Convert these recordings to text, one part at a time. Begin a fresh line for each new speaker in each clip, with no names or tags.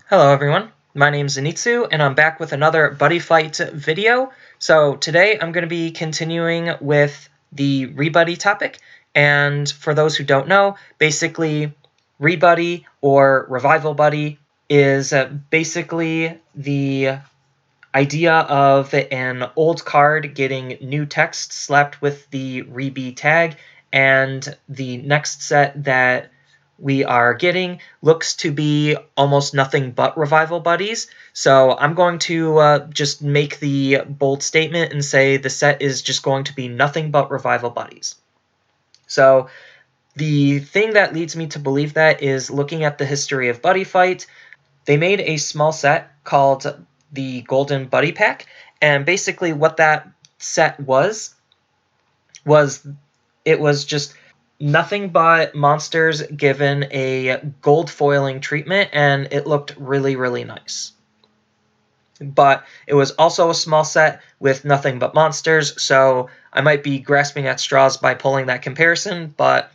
Hello everyone, my name's Zenitsu and I'm back with another Buddy Fight video. So today I'm going to be continuing with the ReBuddy topic, and for those who don't know, basically ReBuddy or Revival Buddy is basically the idea of an old card getting new text slapped with the ReB tag, and the next set that we are getting looks to be almost nothing but Revival Buddies. So I'm going to just make the bold statement and say the set is just going to be nothing but Revival Buddies. So the thing that leads me to believe that is looking at the history of Buddy Fight. They made a small set called the Golden Buddy Pack, and basically what that set was it was just nothing but monsters given a gold foiling treatment, and it looked really, really nice. But it was also a small set with nothing but monsters, so I might be grasping at straws by pulling that comparison, but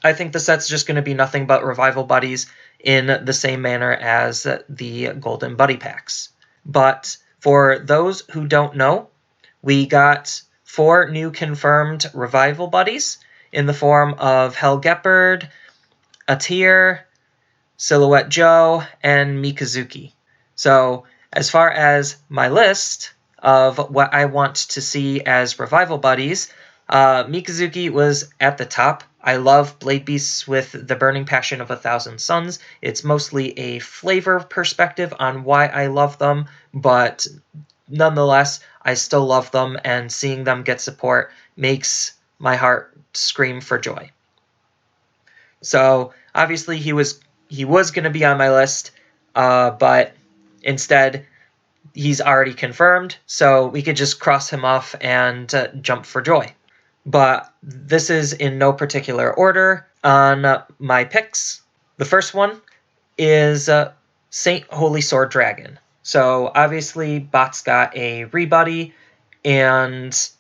I think the set's just going to be nothing but Revival Buddies in the same manner as the Golden Buddy Packs. But for those who don't know, we got 4 new confirmed Revival Buddies in the form of Hell Gepard, Atir, Silhouette Joe, and Mikazuki. So as far as my list of what I want to see as Revival Buddies, Mikazuki was at the top. I love Blade Beasts with the burning passion of 1,000 suns. It's mostly a flavor perspective on why I love them, but nonetheless, I still love them, and seeing them get support makes my heart scream for joy. So obviously he was going to be on my list, but instead he's already confirmed, so we could just cross him off and jump for joy. But this is in no particular order on my picks. The first one is Saint Holy Sword Dragon. So obviously Bot's got a ReBuddy, and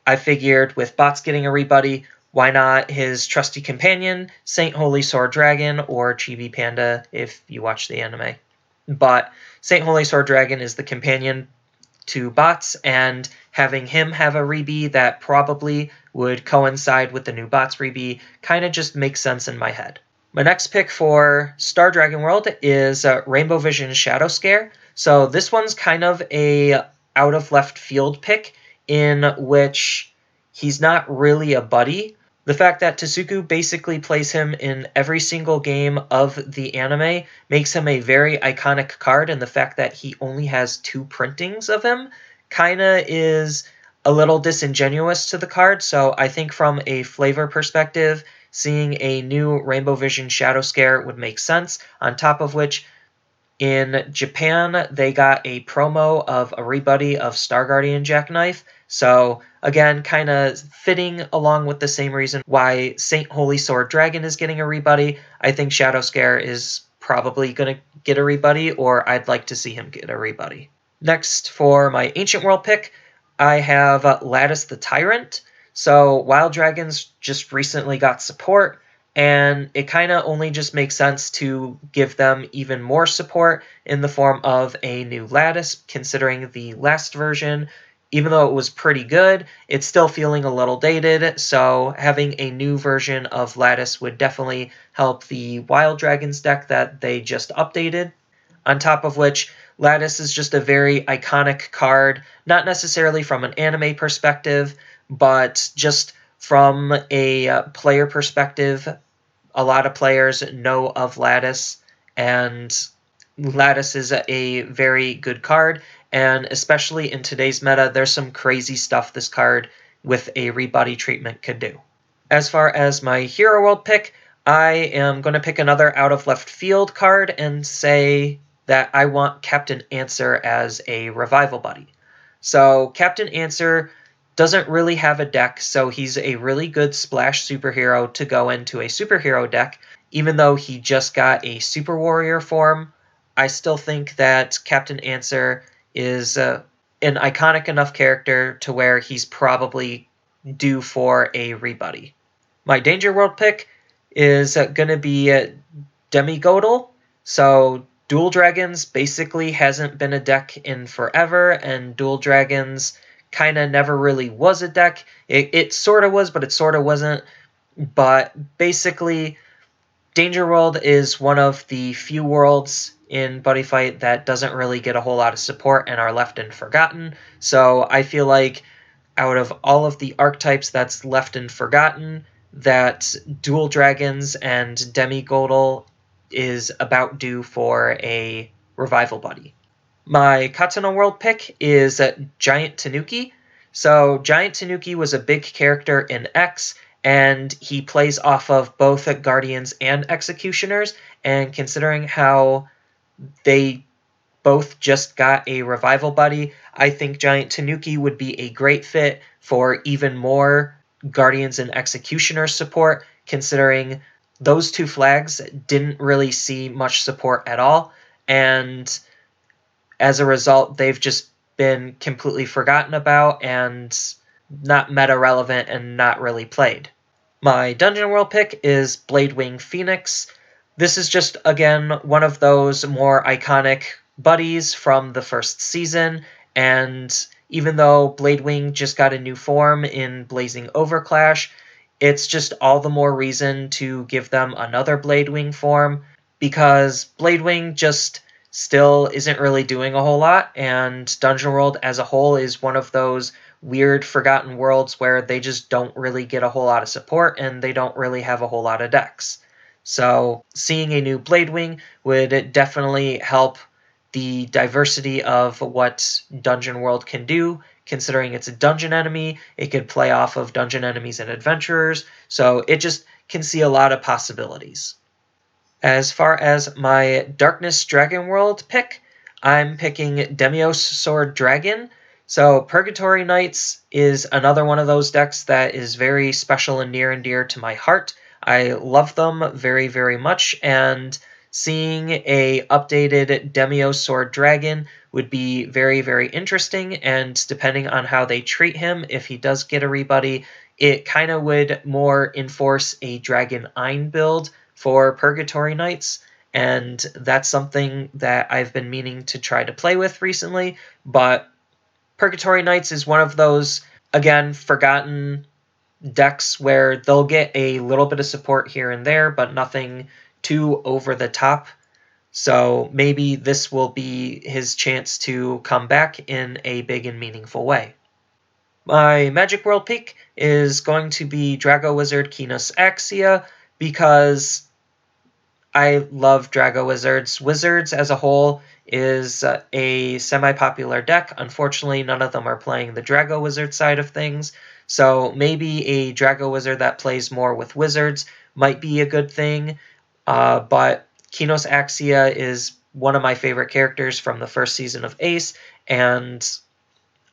I figured with Bot's getting a ReBuddy, why not his trusty companion, Saint Holy Sword Dragon, or Chibi Panda if you watch the anime. But Saint Holy Sword Dragon is the companion to Bots, and having him have a ReB that probably would coincide with the new Bots ReB kind of just makes sense in my head. My next pick for Star Dragon World is Rainbow Vision Shadow Scare. So this one's kind of a out of left field pick in which he's not really a buddy. The fact that Tasuku basically plays him in every single game of the anime makes him a very iconic card, and the fact that he only has 2 printings of him kind of is a little disingenuous to the card. So I think from a flavor perspective, seeing a new Rainbow Vision Shadow Scare would make sense, on top of which in Japan, they got a promo of a ReBuddy of Star Guardian Jackknife. So again, kind of fitting along with the same reason why Saint Holy Sword Dragon is getting a ReBuddy. I think Shadow Scare is probably going to get a ReBuddy, or I'd like to see him get a ReBuddy. Next, for my Ancient World pick, I have Lattice the Tyrant. So Wild Dragons just recently got support, and it kind of only just makes sense to give them even more support in the form of a new Lattice, considering the last version, even though it was pretty good, it's still feeling a little dated, so having a new version of Lattice would definitely help the Wild Dragons deck that they just updated. On top of which, Lattice is just a very iconic card, not necessarily from an anime perspective, but just from a player perspective. A lot of players know of Lattice, and Lattice is a very good card, and especially in today's meta, there's some crazy stuff this card with a ReBuddy treatment could do. As far as my Hero World pick, I am going to pick another out of left field card and say that I want Captain Answer as a Revival Buddy. So Captain Answer doesn't really have a deck, so he's a really good splash superhero to go into a superhero deck. Even though he just got a Super Warrior form, I still think that Captain Answer is an iconic enough character to where he's probably due for a ReBuddy. My Danger World pick is going to be Demigodal. So Dual Dragons basically hasn't been a deck in forever, and Dual Dragons kind of never really was a deck. It sort of was, but it sort of wasn't. But basically, Danger World is one of the few worlds in Buddy Fight that doesn't really get a whole lot of support and are left and forgotten. So I feel like out of all of the archetypes that's left and forgotten, that Dual Dragons and Demi-Godel is about due for a revival buddy. My Katana World pick is Giant Tanuki. So Giant Tanuki was a big character in X, and he plays off of both Guardians and Executioners, and considering how they both just got a revival buddy, I think Giant Tanuki would be a great fit for even more Guardians and Executioner support, considering those two flags didn't really see much support at all, and as a result, they've just been completely forgotten about and not meta relevant and not really played. My Dungeon World pick is Bladewing Phoenix. This is just, again, one of those more iconic buddies from the first season, and even though Bladewing just got a new form in Blazing Overclash, it's just all the more reason to give them another Bladewing form, because Bladewing just still isn't really doing a whole lot, and Dungeon World as a whole is one of those weird forgotten worlds where they just don't really get a whole lot of support and they don't really have a whole lot of decks. So seeing a new Bladewing would definitely help the diversity of what Dungeon World can do, considering it's a dungeon enemy. It could play off of dungeon enemies and adventurers, so it just can see a lot of possibilities. As far as my Darkness Dragon World pick, I'm picking Demios Sword Dragon. So Purgatory Knights is another one of those decks that is very special and near and dear to my heart. I love them very, very much, and seeing a updated Demios Sword Dragon would be very, very interesting, and depending on how they treat him, if he does get a rebuddy, it kind of would more enforce a Dragon Ein build for Purgatory Knights, and that's something that I've been meaning to try to play with recently, but Purgatory Knights is one of those, again, forgotten decks where they'll get a little bit of support here and there, but nothing too over the top. So maybe this will be his chance to come back in a big and meaningful way. My Magic World pick is going to be Drago Wizard Kinos Axia, because I love Drago Wizards. Wizards as a whole is a semi-popular deck. Unfortunately, none of them are playing the Drago Wizard side of things, so maybe a Drago Wizard that plays more with Wizards might be a good thing, but Kinos Axia is one of my favorite characters from the first season of Ace, and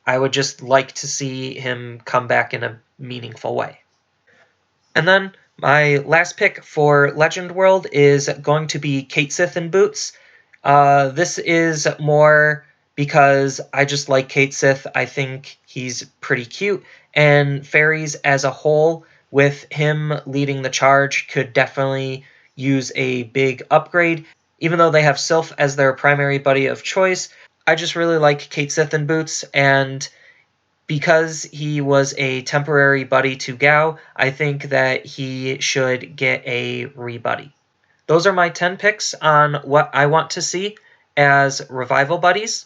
I would just like to see him come back in a meaningful way. And then my last pick for Legend World is going to be Kate Sith and Boots. This is more because I just like Kate Sith. I think he's pretty cute, and Fairies as a whole, with him leading the charge, could definitely use a big upgrade. Even though they have Sylph as their primary buddy of choice, I just really like Kate Sith and Boots, and because he was a temporary buddy to Gao, I think that he should get a rebuddy. Those are my 10 picks on what I want to see as revival buddies.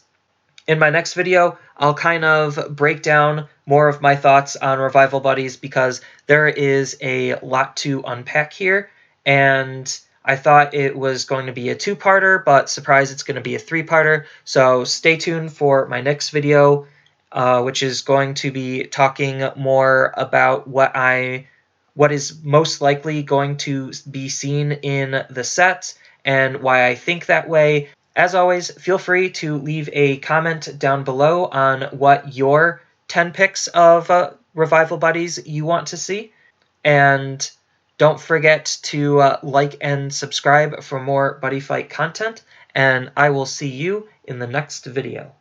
In my next video, I'll kind of break down more of my thoughts on revival buddies, because there is a lot to unpack here, and I thought it was going to be a two-parter, but surprise, it's going to be a three-parter. So stay tuned for my next video, which is going to be talking more about what is most likely going to be seen in the set and why I think that way. As always, feel free to leave a comment down below on what your 10 picks of revival buddies you want to see. And don't forget to like and subscribe for more Buddy Fight content. And I will see you in the next video.